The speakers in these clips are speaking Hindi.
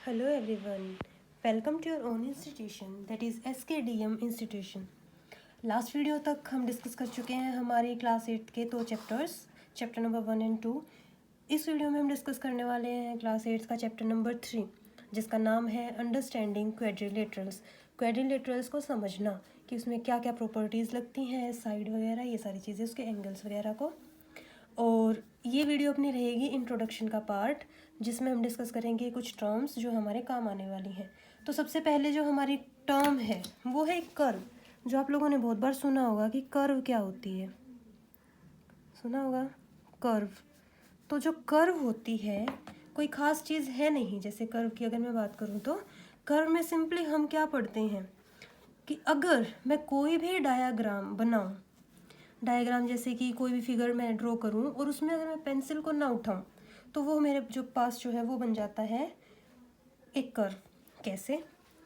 Hello everyone, welcome to your own institution that is SKDM institution. Last video तक हम डिस्कस कर चुके हैं हमारी क्लास 8 के 2 चैप्टर्स, चैप्टर नंबर 1 एंड 2। इस वीडियो में हम डिस्कस करने वाले हैं क्लास 8 का चैप्टर नंबर 3, जिसका नाम है अंडरस्टैंडिंग क्वेड्रिलेटरल्स। क्वेड्रिलेटरल्स को समझना कि उसमें क्या क्या प्रॉपर्टीज़ लगती हैं, साइड वगैरह, ये सारी चीज़ें, उसके एंगल्स वगैरह को। और ये वीडियो अपनी रहेगी इंट्रोडक्शन का पार्ट, जिसमें हम डिस्कस करेंगे कुछ टर्म्स जो हमारे काम आने वाली हैं। तो सबसे पहले जो हमारी टर्म है वो है कर्व, जो आप लोगों ने बहुत बार सुना होगा कि कर्व क्या होती है, सुना होगा कर्व। तो जो कर्व होती है कोई ख़ास चीज़ है नहीं। जैसे कर्व की अगर मैं बात करूँ तो कर्व में सिंपली हम क्या पढ़ते हैं कि अगर मैं कोई भी डायाग्राम बनाऊँ, डायग्राम जैसे कि कोई भी फिगर मैं ड्रॉ करूँ और उसमें अगर मैं पेंसिल को ना उठाऊँ तो वो मेरे जो पास जो है वो बन जाता है एक कर्व। कैसे,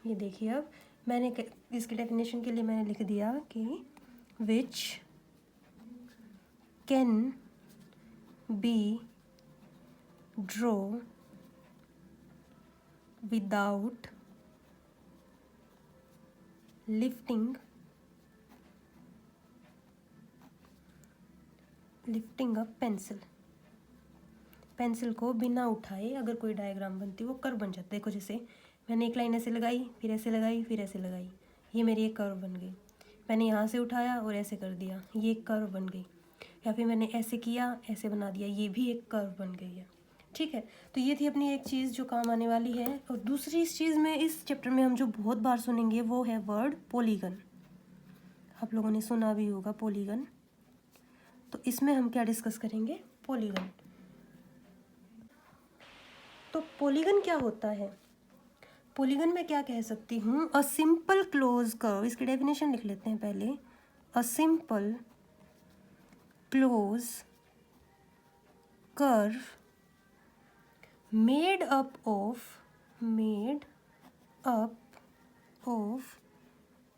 ये देखिए। अब मैंने इसकी डेफिनेशन के लिए मैंने लिख दिया कि which can be draw without lifting a pencil. Pencil को बिना उठाए अगर कोई डायग्राम बनती है वो कर्व बन जाता है। देखो, जैसे मैंने एक लाइन ऐसे लगाई, फिर ऐसे लगाई, फिर ऐसे लगाई, ये मेरी एक कर्व बन गई। मैंने यहाँ से उठाया और ऐसे कर दिया, ये एक कर्व बन गई। या फिर मैंने ऐसे किया, ऐसे बना दिया, ये भी एक कर्व बन गई है। ठीक है, तो ये थी अपनी एक चीज़ जो काम आने वाली है। और दूसरी इस चीज़ में, इस चैप्टर में हम जो बहुत बार सुनेंगे वो है वर्ड पॉलीगन। आप लोगों ने सुना भी होगा पॉलीगन। तो इसमें हम क्या डिस्कस करेंगे, पॉलीगन। तो पॉलीगन क्या होता है? पॉलीगन में क्या कह सकती हूँ, अ सिंपल क्लोज कर्व। इसकी डेफिनेशन लिख लेते हैं पहले। A simple close curve made up of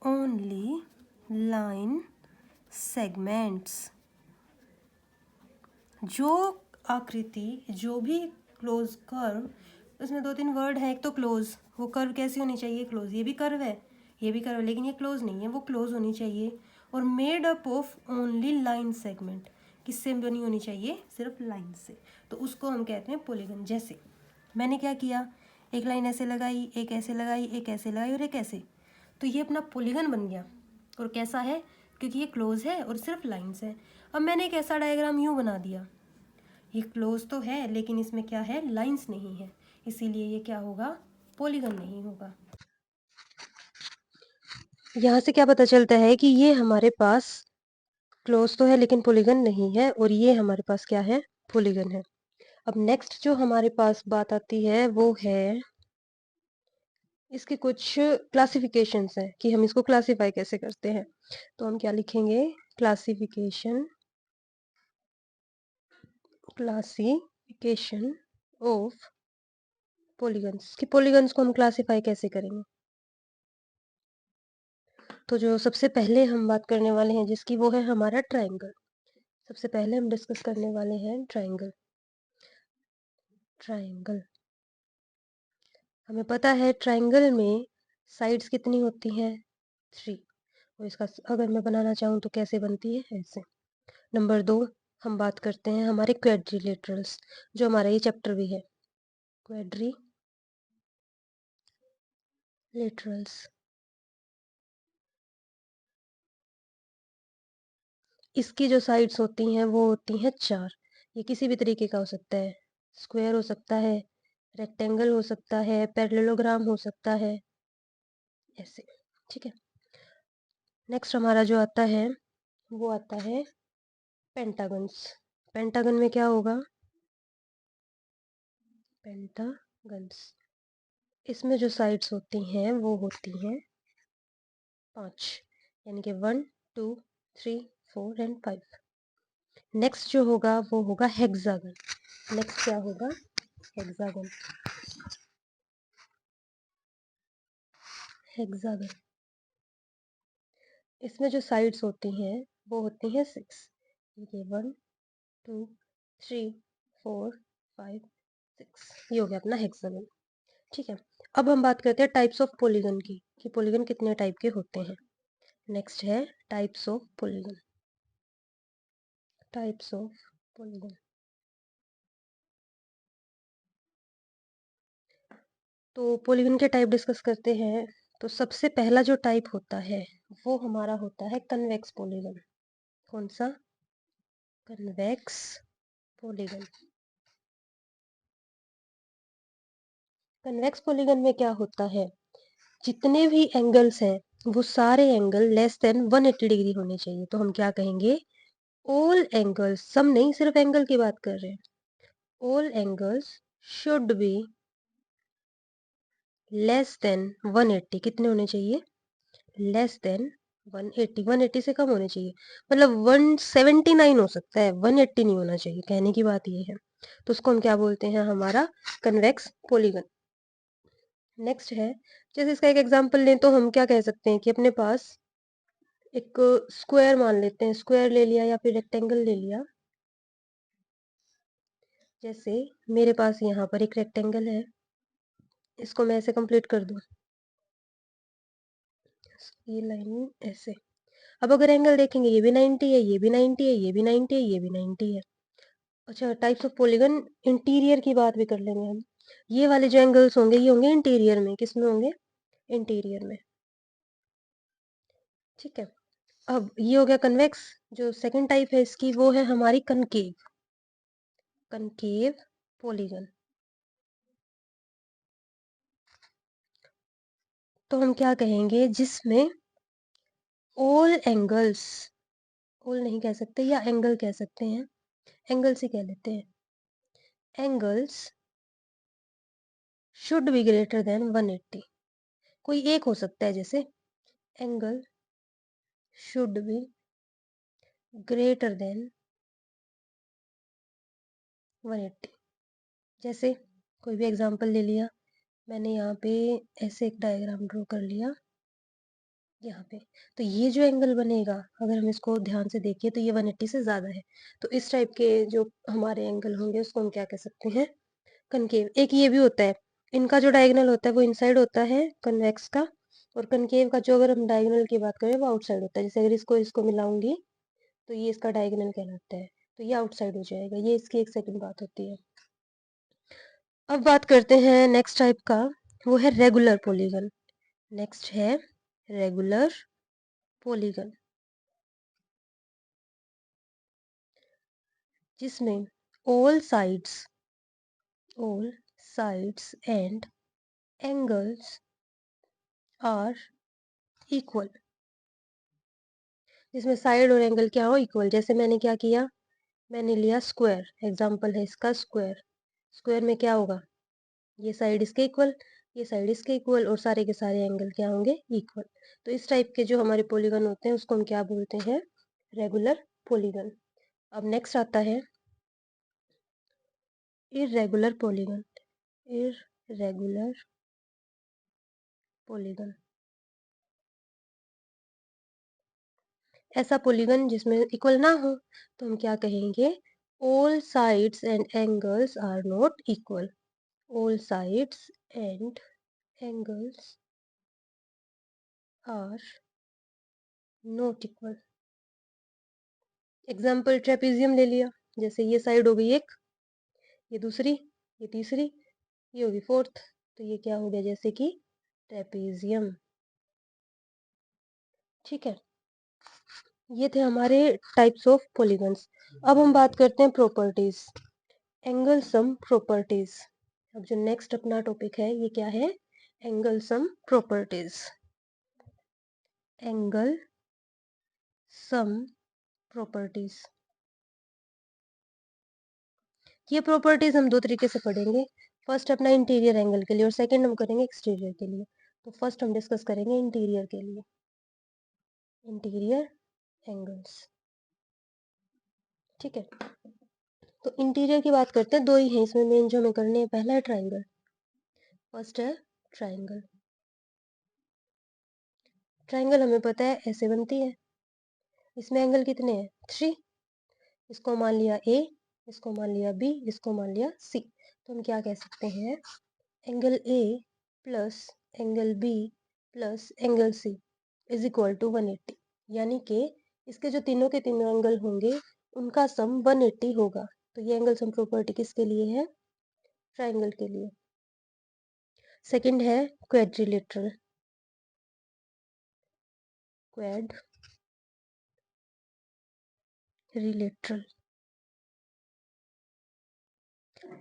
only line segments. जो आकृति, जो भी क्लोज कर्व, उसमें 2-3 वर्ड हैं। एक तो क्लोज, वो कर्व कैसी होनी चाहिए, क्लोज। ये भी कर्व है, ये भी कर्व है, लेकिन ये क्लोज नहीं है, वो क्लोज होनी चाहिए। और made up of only line segment, किससे बनी होनी चाहिए, सिर्फ लाइन से। तो उसको हम कहते हैं पॉलीगन। जैसे मैंने क्या किया, एक लाइन ऐसे लगाई, एक ऐसे लगाई, एक ऐसे लगाई और एक ऐसे, तो ये अपना पॉलीगन बन गया। और कैसा है, क्योंकि ये क्लोज है और सिर्फ लाइंस है। अब मैंने एक ऐसा डायग्राम यूँ बना दिया, ये क्लोज तो है लेकिन इसमें क्या है, लाइंस नहीं है, इसीलिए ये क्या होगा, पॉलीगन नहीं होगा। यहाँ से क्या पता चलता है कि ये हमारे पास क्लोज तो है लेकिन पॉलीगन नहीं है, और ये हमारे पास क्या है, पॉलीगन है। अब नेक्स्ट जो हमारे पास बात आती है वो है इसके कुछ क्लासिफिकेशंस हैं कि हम इसको क्लासिफाई कैसे करते हैं। तो हम क्या लिखेंगे, क्लासिफिकेशन ऑफ पॉलीगन्स, कि पॉलीगन्स को हम क्लासिफाई कैसे करेंगे। तो जो सबसे पहले हम बात करने वाले हैं जिसकी, वो है हमारा ट्रायंगल। सबसे पहले हम डिस्कस करने वाले हैं ट्रायंगल। ट्रायंगल, हमें पता है ट्रायंगल में साइड्स कितनी होती हैं, 3। और इसका अगर मैं बनाना चाहूँ तो कैसे बनती है, ऐसे। नंबर 2, हम बात करते हैं हमारे क्वेड्रिलेटरल्स, जो हमारा ये चैप्टर भी है, क्वेड्रिलेटरल्स। इसकी जो साइड्स होती हैं वो होती हैं 4। ये किसी भी तरीके का हो सकता है, स्क्वायर हो सकता है, रेक्टेंगल हो सकता है, पैरेललोग्राम हो सकता है, ऐसे। ठीक है, नेक्स्ट हमारा जो आता है वो आता है पेंटागन्स। पेंटागन में क्या होगा, पेंटागन्स, इसमें जो साइड्स होती हैं वो होती हैं 5, यानी कि 1, 2, 3, 4 एंड 5। नेक्स्ट जो होगा वो होगा हेक्सागन। नेक्स्ट क्या होगा, हेक्सागन। हेक्सागन, इसमें जो साइड्स होती हैं वो होती हैं 6, ये 1, 2, 3, 4, 5, 6, ये हो गया अपना हेक्सागन। ठीक है, अब हम बात करते हैं टाइप्स ऑफ पॉलीगन की, कि पॉलीगन कितने टाइप के होते हैं। नेक्स्ट है types of polygon. Types of polygon. तो पॉलीगन के टाइप डिस्कस करते हैं। तो सबसे पहला जो टाइप होता है वो हमारा होता है कन्वेक्स पॉलीगन। कौन सा? Convex polygon. कन्वेक्स पॉलीगन में क्या होता है, जितने भी एंगल्स हैं वो सारे एंगल लेस देन 180 डिग्री होने चाहिए। तो हम क्या कहेंगे, ऑल एंगल्स, सम नहीं, सिर्फ एंगल की बात कर रहे हैं। All angles should be less than 180। कितने होने चाहिए? Less than 180। 180 से कम होने चाहिए, मतलब 179 हो सकता है, 180 नहीं होना चाहिए, कहने की बात ये है। तो उसको हम क्या बोलते हैं, हमारा कन्वेक्स पॉलीगन। नेक्स्ट है, जैसे इसका एक एग्जांपल लें तो हम क्या कह सकते हैं कि अपने पास एक स्क्वायर मान लेते हैं, स्क्वायर ले लिया या फिर रेक्टेंगल ले लिया। जैसे मेरे पास यहाँ पर एक रेक्टेंगल है, इसको मैं ऐसे कंप्लीट कर दूं, ये लाइन ऐसे। अब अगर एंगल देखेंगे, ये भी 90 है, ये भी 90 है, ये भी 90 है, ये भी 90 है। अच्छा, टाइप्स ऑफ पॉलीगन इंटीरियर की बात भी कर लेंगे हम। ये वाले जो एंगल्स होंगे ये होंगे इंटीरियर में। किस में होंगे? इंटीरियर में। ठीक है। अब ये हो गया कन्वेक्स। जो सेकंड टाइप है इसकी वो है हमारी कनकेव। Concave polygon. तो हम क्या कहेंगे, जिसमें ऑल एंगल्स, ऑल नहीं कह सकते या एंगल कह सकते हैं, एंगल से कह लेते हैं, angles should be greater than 180। कोई एक हो सकता है, जैसे angle should be greater than 180। जैसे कोई भी एग्जांपल ले लिया मैंने, यहाँ पे ऐसे एक डायग्राम ड्रॉ कर लिया यहाँ पे। तो ये जो एंगल बनेगा, अगर हम इसको ध्यान से देखिए तो ये 180 से ज़्यादा है। तो इस टाइप के जो हमारे एंगल होंगे उसको हम क्या कह सकते हैं, कनकेव। एक ये भी होता है, इनका जो डायगोनल होता है वो इनसाइड होता है कन्वेक्स का, और कनकेव का जो अगर हम डायगोनल की बात करें वो आउटसाइड होता है। जैसे अगर इसको इसको मिलाऊंगी तो ये इसका डायगोनल कहलाता है, तो ये आउटसाइड हो जाएगा। ये इसकी एक सेकंड बात होती है। अब बात करते हैं नेक्स्ट टाइप का, वो है रेगुलर पॉलीगन। नेक्स्ट है रेगुलर पॉलीगन, जिसमें all sides and angles are equal. जिसमें साइड और एंगल क्या हो, इक्वल। जैसे मैंने क्या किया, मैंने लिया स्क्वायर, एग्जांपल है इसका स्क्वायर। स्क्वायर में क्या होगा, ये साइड इसके इक्वल, ये साइड इसके इक्वल, और सारे के सारे एंगल क्या होंगे, इक्वल। तो इस टाइप के जो हमारे पॉलीगन होते हैं उसको हम क्या बोलते हैं, रेगुलर पॉलीगन। अब नेक्स्ट आता है इर्रेगुलर पॉलीगन। इर्रेगुलर पॉलीगन, ऐसा पॉलीगन जिसमें इक्वल ना हो। तो हम क्या कहेंगे, all sides and angles are not equal. All sides and angles are not equal. Example trapezium ले लिया, जैसे ये साइड हो गई एक, ये दूसरी, ये तीसरी, ये होगी फोर्थ। तो ये क्या हो गया, जैसे कि ट्रेपेजियम। ठीक है, ये थे हमारे टाइप्स ऑफ पॉलीगन्स। अब हम बात करते हैं प्रॉपर्टीज, एंगल सम प्रॉपर्टीज। अब जो नेक्स्ट अपना टॉपिक है ये क्या है, angle sum properties. Angle sum properties, ये प्रॉपर्टीज हम दो तरीके से पढ़ेंगे। फर्स्ट अपना इंटीरियर एंगल के लिए, और सेकंड हम करेंगे एक्सटीरियर के लिए। तो फर्स्ट हम डिस्कस करेंगे इंटीरियर के लिए, इंटीरियर एंगल्स। ठीक है, तो इंटीरियर की बात करते हैं। दो ही हैं इसमें मेन जो हमें करने हैं। पहला है ट्राइंगल, फर्स्ट है ट्राइंगल। ट्राइंगल हमें पता है ऐसे बनती है, इसमें एंगल कितने हैं, 3। इसको मान लिया ए, इसको मान लिया बी, इसको मान लिया सी। तो हम क्या कह सकते हैं, angle A plus angle B plus angle C is equal to 180। यानी कि इसके जो तीनों के तीनों एंगल होंगे उनका सम 180 होगा। तो ये एंगल सम प्रॉपर्टी किसके लिए है? ट्राइंगल के लिए। सेकंड है क्वाड्रिलेटरल। क्वाड्रिलेटरल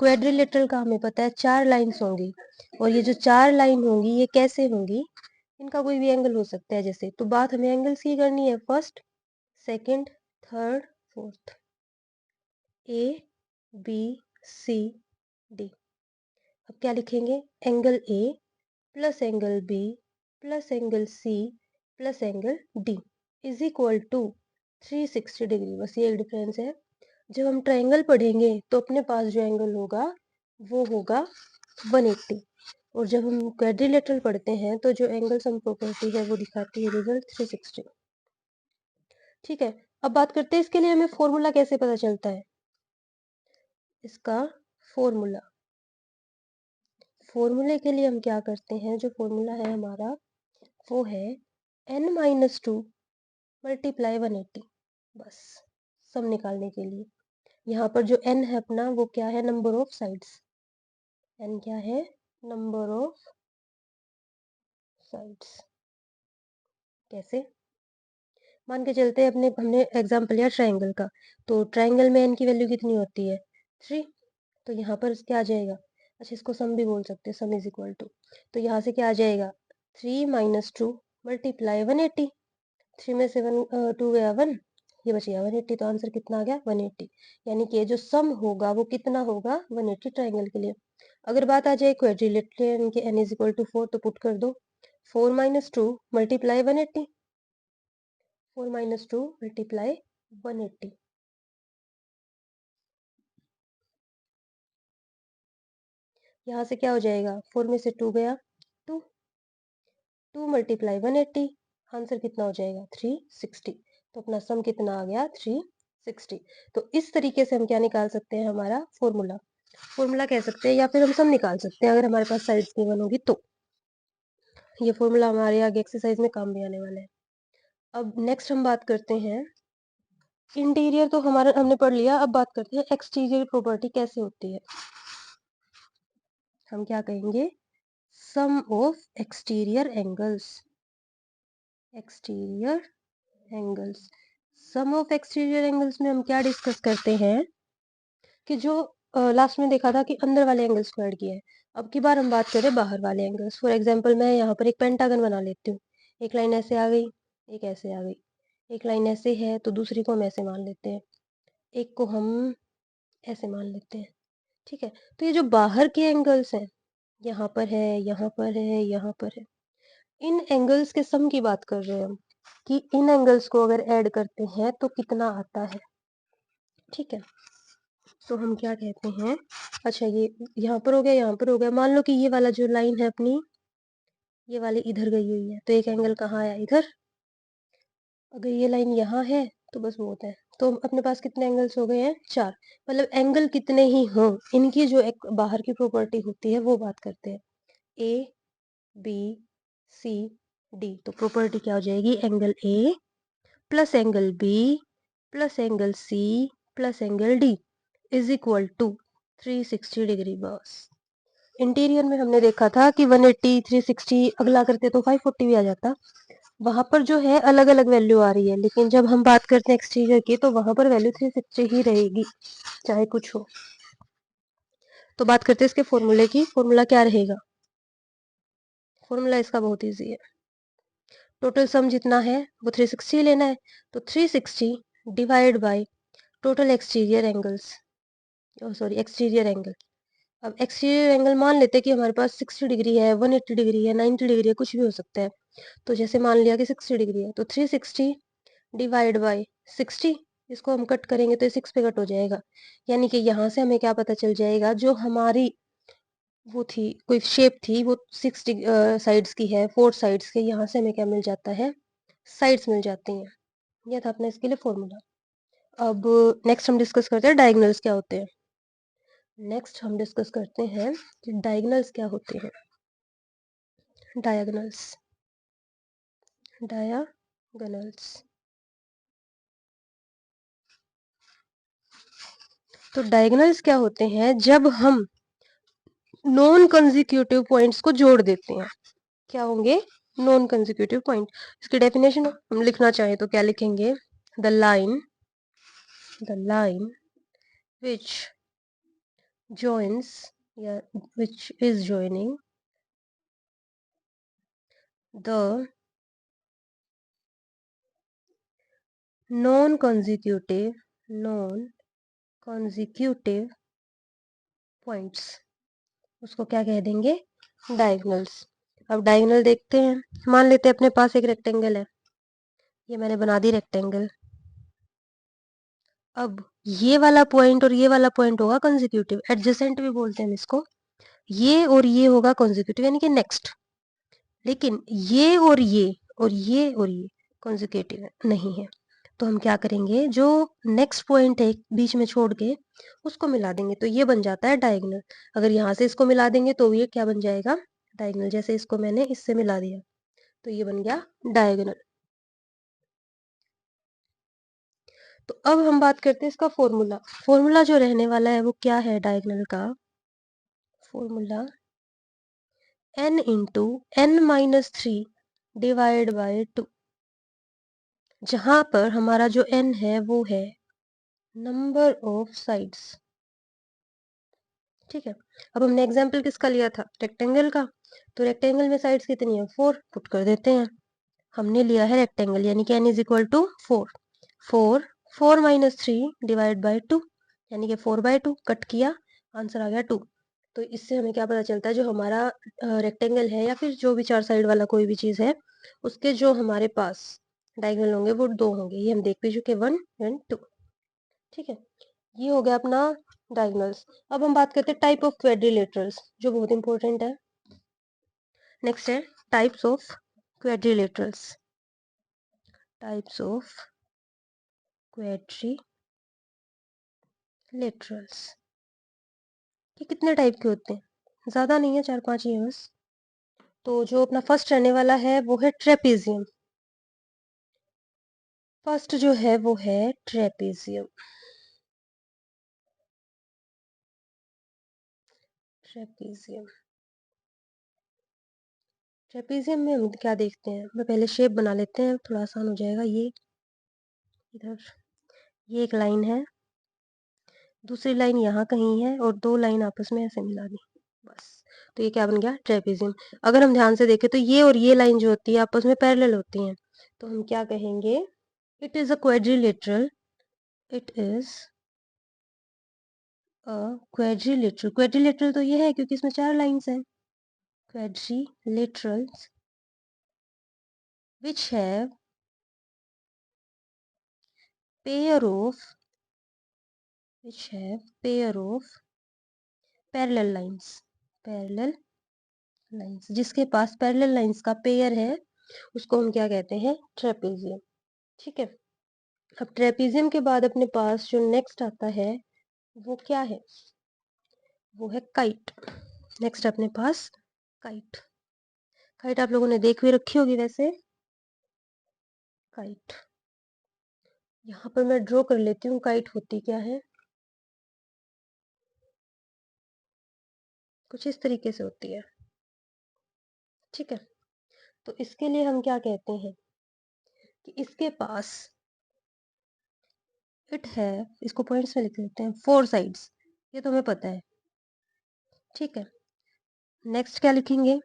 क्वाड्रिलेटरल का हमें पता है 4 लाइंस होंगी, और ये जो 4 लाइन होंगी ये कैसे होंगी? इनका कोई भी एंगल हो सकता है जैसे। तो बात हमें एंगल्स की करनी है, first, second, third, fourth. A B C D. अब क्या लिखेंगे? Angle A plus angle B plus angle C plus angle D is equal to 360 degree. बस ये एक डिफरेंस है। जब हम ट्रायंगल पढ़ेंगे तो अपने पास जो एंगल होगा वो होगा 180, और जब हम क्वाड्रिलेटरल पढ़ते हैं तो जो एंगल सम प्रॉपर्टी है वो दिखाती है रिजल्ट 360। ठीक है, अब बात करते हैं इसके लिए हमें फॉर्मूला कैसे पता चलता है। इसका फॉर्मूले के लिए हम क्या करते हैं, जो फॉर्मूला है हमारा वो है n-2 मल्टीप्लाई 180। बस सम निकालने के लिए यहाँ पर जो n है अपना वो क्या है? Number of sides. n क्या है? Number of sides. कैसे? मान के चलते हैं, हमने एग्जाम्पल लिया ट्राइंगल का, तो ट्राइंगल में n की वैल्यू कितनी होती है? 3। तो यहाँ पर क्या आ जाएगा? अच्छा, इसको सम भी बोल सकते हैं, सम इज इक्वल टू, तो यहाँ से क्या आ जाएगा? 3 - 2 मल्टीप्लाई 180। 3 में से 2 गया 1, ये बच गया 180। तो आंसर कितना आ गया? 180। यानी कि जो सम होगा वो कितना होगा? 180 ट्राइंगल के लिए। अगर बात आ जाए क्वाड्रिलेटरल यानी कि n इज इक्वल टू 4, तो पुट कर दो 4 - 2 मल्टीप्लाई 180। 4 - 2 मल्टीप्लाई 180। यहाँ से क्या हो जाएगा? 4 में से 2 गया 2, 2 मल्टीप्लाई 180, आंसर कितना हो जाएगा? 360। तो अपना सम कितना आ गया? 360। तो इस तरीके से हम क्या निकाल सकते हैं? हमारा फॉर्मूला कह सकते हैं, या फिर हम सम निकाल सकते हैं अगर हमारे पास साइड्स गिवन होगी तो। ये फॉर्मूला हमारे आगे एक्सरसाइज में काम भी आने वाला है। अब नेक्स्ट हम बात करते हैं, इंटीरियर तो हमारा हमने पढ़ लिया, अब बात करते हैं एक्सटीरियर प्रॉपर्टी कैसे होती है। हम क्या कहेंगे? Sum of exterior angles. Exterior angles, sum of exterior angles में हम क्या डिस्कस करते हैं कि जो लास्ट में देखा था कि अंदर वाले एंगल्स को ऐड किया है। अब की बार हम बात करें बाहर वाले एंगल्स। फॉर एग्जांपल मैं यहाँ पर एक पेंटागन बना लेती हूँ। एक लाइन ऐसे आ गई, एक ऐसे आ गई, एक लाइन ऐसे है तो दूसरी को हम ऐसे मान लेते हैं, एक को हम ऐसे मान लेते हैं। ठीक है, तो ये जो बाहर के एंगल्स हैं, यहाँ पर है, यहाँ पर है, यहाँ पर है, इन एंगल्स के सम की बात कर रहे हैं हम, कि इन एंगल्स को अगर ऐड करते हैं तो कितना आता है। ठीक है, तो हम क्या कहते हैं? अच्छा, ये यहाँ पर हो गया, यहाँ पर हो गया। मान लो कि ये वाला जो लाइन है अपनी, ये वाली इधर गई हुई है, तो एक एंगल कहाँ आया? इधर। अगर ये लाइन यहाँ है तो बस बहुत है। तो अपने पास कितने एंगल्स हो गए हैं? 4। मतलब एंगल कितने ही हों, इनकी जो एक बाहर की प्रॉपर्टी होती है वो बात करते हैं। ए बी सी डी, तो प्रॉपर्टी क्या हो जाएगी? Angle A plus angle B plus angle C plus angle D is equal to 360 degree. बस इंटीरियर में हमने देखा था कि 180 360 अगला करते तो 540 भी आ जाता। वहां पर जो है अलग अलग वैल्यू आ रही है, लेकिन जब हम बात करते हैं एक्सटीरियर की तो वहां पर वैल्यू 360 ही रहेगी, चाहे कुछ हो। तो बात करते हैं इसके फॉर्मूले की। फॉर्मूला क्या रहेगा? फॉर्मूला इसका बहुत ईजी है। टोटल सम जितना है वो 360 लेना है, तो 360 divide by total exterior angles, sorry exterior angle. अब एक्सटीरियर एंगल मान लेते हैं कि हमारे पास 60 डिग्री है, 180 डिग्री है, 90 डिग्री है, कुछ भी हो सकता है। तो जैसे मान लिया कि 60 डिग्री है, तो 360 डिवाइड बाय 60, इसको हम कट करेंगे तो ये 6 पे कट हो जाएगा। यानी कि यहाँ से हमें क्या पता चल जाएगा, जो हमारी वो थी कोई शेप थी वो 6 साइड्स की है, 4 साइड्स के, यहाँ से हमें क्या मिल जाता है? साइड्स मिल जाती हैं। यह था अपना इसके लिए फॉर्मूला। अब नेक्स्ट हम डिस्कस करते हैं डायगोनल्स क्या होते हैं। नेक्स्ट हम डिस्कस करते हैं कि डायगोनल्स क्या होते हैं। डायगोनल्स। तो डायगोनल्स क्या होते हैं? जब हम नॉन कंसेक्यूटिव पॉइंट्स को जोड़ देते हैं, क्या होंगे? Non consecutive point. इसकी डेफिनेशन हम लिखना चाहें तो क्या लिखेंगे? द लाइन which joins या which is joining the non consecutive points, उसको क्या कह देंगे? डायगोनल्स। अब डायगोनल देखते हैं। मान लेते हैं अपने पास एक रेक्टेंगल है, ये मैंने बना दी रेक्टेंगल। अब ये वाला पॉइंट और ये वाला पॉइंट होगा कंसेक्यूटिव, एडजेसेंट भी बोलते हैं इसको। ये और ये होगा कंसेक्यूटिव यानी कि नेक्स्ट। लेकिन ये और ये और ये और ये कंसेक्यूटिव नहीं है, तो हम क्या करेंगे? जो नेक्स्ट पॉइंट है बीच में छोड़ के उसको मिला देंगे, तो ये बन जाता है डायगोनल। अगर यहाँ से इसको मिला देंगे तो ये क्या बन जाएगा? डायगोनल। जैसे इसको मैंने इससे मिला दिया तो ये बन गया डायगोनल। तो अब हम बात करते हैं इसका फॉर्मूला। फॉर्मूला जो रहने वाला है वो क्या है डायगोनल का? Formula n into n-3 divide by 2, जहां पर हमारा जो n है वो है नंबर ऑफ साइड्स। ठीक है। अब हमने एग्जाम्पल किसका लिया था? रेक्टेंगल का। तो रेक्टेंगल में साइड्स कितनी है? 4। पुट कर देते हैं। हमने लिया है रेक्टेंगल यानी कि n is equal to 4। 4 minus 3 divide by 2 यानी कि 4/2 कट किया, आंसर आ गया 2। तो इससे हमें क्या पता चलता है? जो हमारा रेक्टेंगल है या फिर जो भी 4 साइड वाला कोई भी चीज है, उसके जो हमारे पास डायगोनल होंगे वो 2 होंगे। ये हम देख भी चुके, 1 एंड 2। ठीक है, ये हो गया अपना डायगोनल्स। अब हम बात करते हैं टाइप ऑफ क्वेड्रिलेटरल्स, जो बहुत इंपॉर्टेंट है। नेक्स्ट है टाइप्स ऑफ क्वेड्रिलेटरल्स। टाइप्स ऑफ क्वेड्रिलेटरल्स, ये कितने टाइप के होते हैं? ज्यादा नहीं है, 4-5 ही है बस। तो जो अपना फर्स्ट रहने वाला है वो है ट्रेपेजियम। फर्स्ट जो है वो है ट्रेपेजियम। ट्रेपेजियम ट्रेपेजियम में हम क्या देखते हैं? मैं पहले शेप बना लेते हैं, थोड़ा आसान हो जाएगा। ये इधर ये एक लाइन है, दूसरी लाइन यहाँ कहीं है और 2 लाइन आपस में ऐसे मिला दी, बस। तो ये क्या बन गया? ट्रेपेजियम। अगर हम ध्यान से देखें तो ये और ये लाइन जो होती है आपस में पैरेलल होती हैं, तो हम क्या कहेंगे? It is a quadrilateral. It is a quadrilateral. Quadrilateral तो ये है क्योंकि इसमें 4 लाइंस हैं। क्वेड्रिलेटरल्स which have pair of parallel lines, जिसके पास पैरेलल लाइंस का पेयर है उसको हम क्या कहते हैं? ट्रेपेजियम। ठीक है। अब ट्रेपेजियम के बाद अपने पास जो नेक्स्ट आता है वो क्या है? वो है काइट। नेक्स्ट अपने पास काइट। काइट आप लोगों ने देख भी रखी होगी वैसे। काइट यहाँ पर मैं ड्रॉ कर लेती हूँ। काइट होती क्या है? कुछ इस तरीके से होती है। ठीक है, तो इसके लिए हम क्या कहते हैं कि इसके पास इट है, इसको पॉइंट्स में लिख लेते हैं, 4 साइड्स। ये तो हमें पता है। ठीक है, नेक्स्ट क्या लिखेंगे?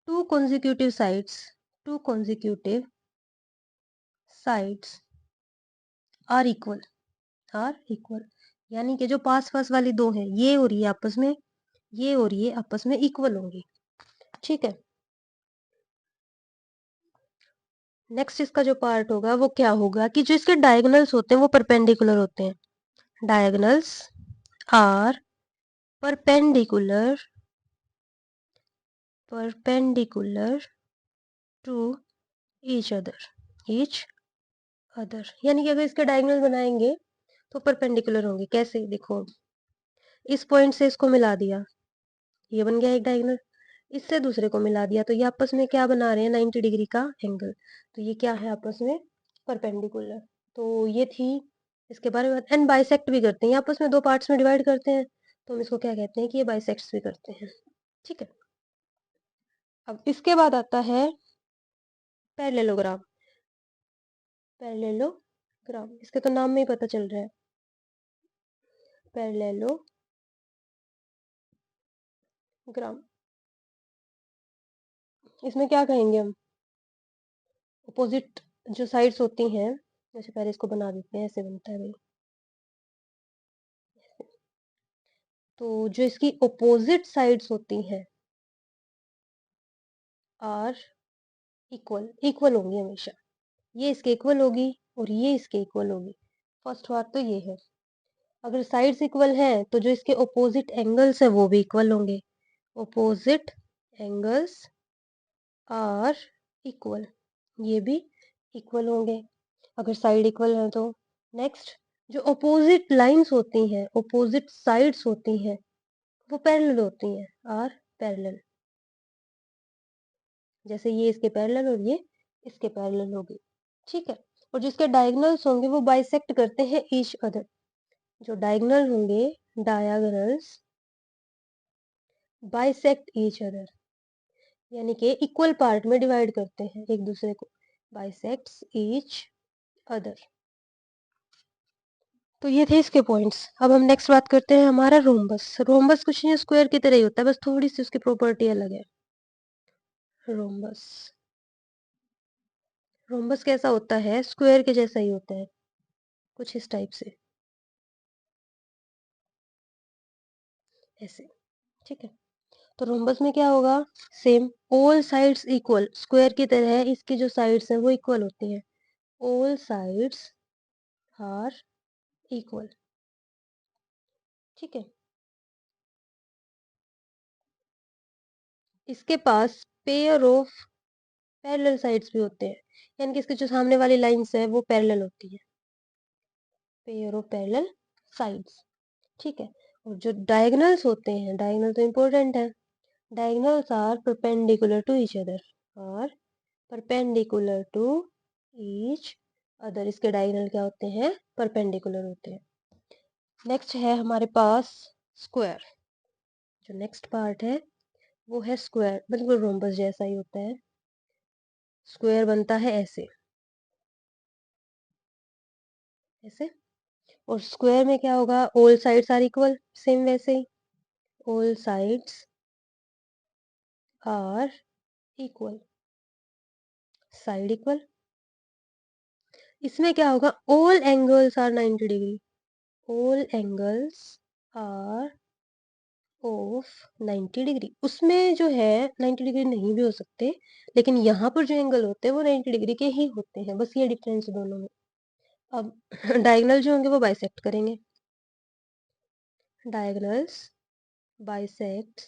2 consecutive sides आर इक्वल। यानी कि जो पास पास वाली 2 हैं, ये और ये आपस में, ये और ये आपस में इक्वल होंगे। ठीक है, नेक्स्ट इसका जो पार्ट होगा वो क्या होगा कि जो इसके डायगोनल्स होते हैं वो परपेंडिकुलर होते हैं। Diagonals are perpendicular to each other यानी कि अगर इसके डायगोनल बनाएंगे तो परपेंडिकुलर होंगे। कैसे? देखो, इस पॉइंट से इसको मिला दिया, ये बन गया एक डायगोनल। इससे दूसरे को मिला दिया, तो ये आपस में क्या बना रहे हैं, 90 डिग्री का एंगल। तो ये क्या है आपस में, परपेंडिकुलर। तो ये थी इसके बारे में। एंड बाइसेक्ट भी करते हैं, ये आपस में दो पार्ट्स में डिवाइड करते हैं, तो हम इसको क्या कहते हैं कि ये बाइसेक्ट्स भी करते हैं। ठीक है, अब इसके बाद आता है पैरेललोग्राम। पैरेललोग्राम, इसके तो नाम में ही पता चल रहा है, पैरेललोग्राम। इसमें क्या कहेंगे हम, अपोजिट जो साइड्स होती हैं, जैसे पहले इसको बना देते हैं, ऐसे बनता है भाई। तो जो इसकी अपोजिट साइड्स होती हैं आर इक्वल, इक्वल होंगी हमेशा। ये इसके इक्वल होगी और ये इसके इक्वल होगी। फर्स्ट बात तो ये है, अगर साइड्स इक्वल हैं तो जो इसके अपोजिट एंगल्स है वो भी इक्वल होंगे। अपोजिट एंगल्स आर इक्वल, ये भी इक्वल होंगे अगर साइड इक्वल है तो। नेक्स्ट, जो अपोजिट लाइंस होती हैं, अपोजिट साइड्स होती हैं, वो पैरेलल होती हैं, आर पैरेलल। जैसे ये इसके पैरेलल और ये इसके पैरेलल होगी। ठीक है, और जिसके डायगोनल्स होंगे वो बाइसेक्ट करते हैं ईच अदर। जो डायगोनल होंगे, डायगोनल्स बाइसेक्ट ईच अदर, यानी कि इक्वल पार्ट में डिवाइड करते हैं एक दूसरे को, बाइसेक्ट्स ईच अदर। तो ये थे इसके पॉइंट्स। अब हम नेक्स्ट बात करते हैं हमारा रोम्बस। रोम्बस कुछ नहीं, स्क्वायर की तरह ही होता है, बस थोड़ी सी उसकी प्रॉपर्टी अलग है। रोम्बस, रोम्बस कैसा होता है, स्क्वायर के जैसा ही होता है, कुछ इस टाइप से, ऐसे। ठीक है, तो रोम्बस में क्या होगा, same, all sides equal, square की तरह है, इसकी जो साइड्स हैं वो इक्वल होती हैं, ऑल साइड्स आर इक्वल। ठीक है, इसके पास पेयर ऑफ पैरेलल साइड्स भी होते हैं, यानी कि इसके जो सामने वाली लाइंस है वो पैरेलल होती है, पेयर ऑफ पैरेलल साइड्स। ठीक है, और जो डायगोनल्स होते हैं, डायगोनल तो इम्पोर्टेंट है, diagonals are perpendicular to each other, और परपेंडिकुलर टू ईच अदर, इसके डायगोनल क्या होते हैं, परपेंडिकुलर होते हैं। नेक्स्ट है हमारे पास स्क्वायर। जो नेक्स्ट पार्ट है वो है स्क्वायर, बिल्कुल रोम्बस जैसा ही होता है। स्क्वायर बनता है ऐसे, ऐसे, और स्क्वायर में क्या होगा, all sides are equal, same वैसे ही, all sides are equal, side equal. इसमें क्या होगा, all angles are 90 degree, all angles are of 90 degree. उसमें जो है 90 डिग्री नहीं भी हो सकते, लेकिन यहाँ पर जो एंगल होते हैं वो 90 डिग्री के ही होते हैं, बस ये डिफरेंस है दोनों में। अब डायगोनल जो होंगे वो बाइसेक्ट करेंगे, diagonals bisect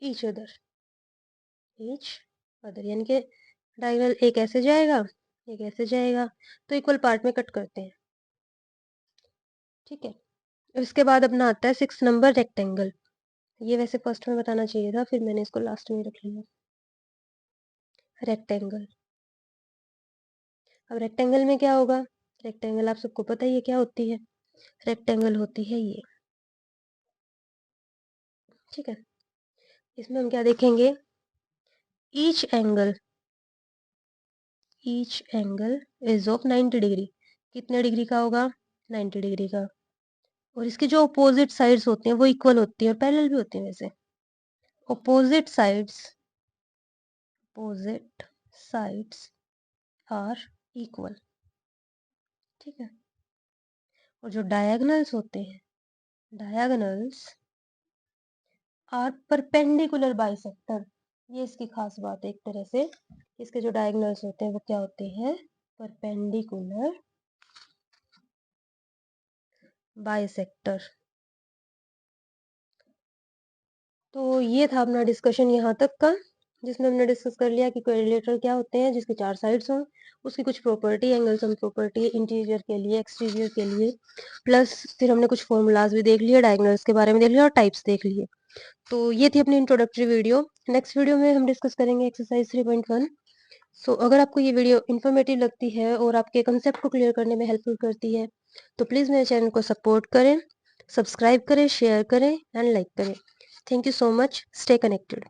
each other, each other, यानी कि डायगोनल एक ऐसे जाएगा, एक ऐसे जाएगा, तो इक्वल पार्ट में कट करते हैं। ठीक है, इसके बाद अपना आता है 6 नंबर, रेक्टेंगल। ये वैसे फर्स्ट में बताना चाहिए था, फिर मैंने इसको लास्ट में रख लिया, रेक्टेंगल। अब रेक्टेंगल में क्या होगा, रेक्टेंगल आप सबको पता ही है क्या होती है, रेक्टेंगल होती है ये। ठीक है, इसमें हम क्या देखेंगे, each angle, each angle is of 90 degree. कितने डिग्री का होगा, 90 डिग्री का। और इसकी जो अपोजिट साइड्स होती हैं वो इक्वल होती है और पैरेलल भी होती हैं वैसे। Opposite sides, opposite sides are equal. ठीक है, और जो डायगोनल्स होते हैं, डायगोनल्स आर परपेंडिकुलर बाइसेक्टर। ये इसकी खास बात है एक तरह से, इसके जो डायगोनल्स होते हैं वो क्या होते हैं, परपेंडिकुलर बाइसेक्टर। तो ये था अपना डिस्कशन यहाँ तक का, जिसमें हमने डिस्कस कर लिया कि क्वाड्रिलेटरल क्या होते हैं, जिसके 4 साइड्स हों, उसकी कुछ property, angle sum property, interior के लिए, एक्सटीरियर के लिए, प्लस फिर हमने कुछ फॉर्मूलाज भी देख लिए, डायगोनल्स के बारे में देख लिया और टाइप्स देख लिए। तो ये थी अपनी इंट्रोडक्टरी वीडियो। नेक्स्ट वीडियो में हम डिस्कस करेंगे एक्सरसाइज 3.1। सो अगर आपको ये वीडियो इन्फॉर्मेटिव लगती है और आपके कंसेप्ट को क्लियर करने में हेल्पफुल करती है तो प्लीज़ मेरे चैनल को सपोर्ट करें, सब्सक्राइब करें, शेयर करें एंड लाइक करें। Thank you so much. Stay connected.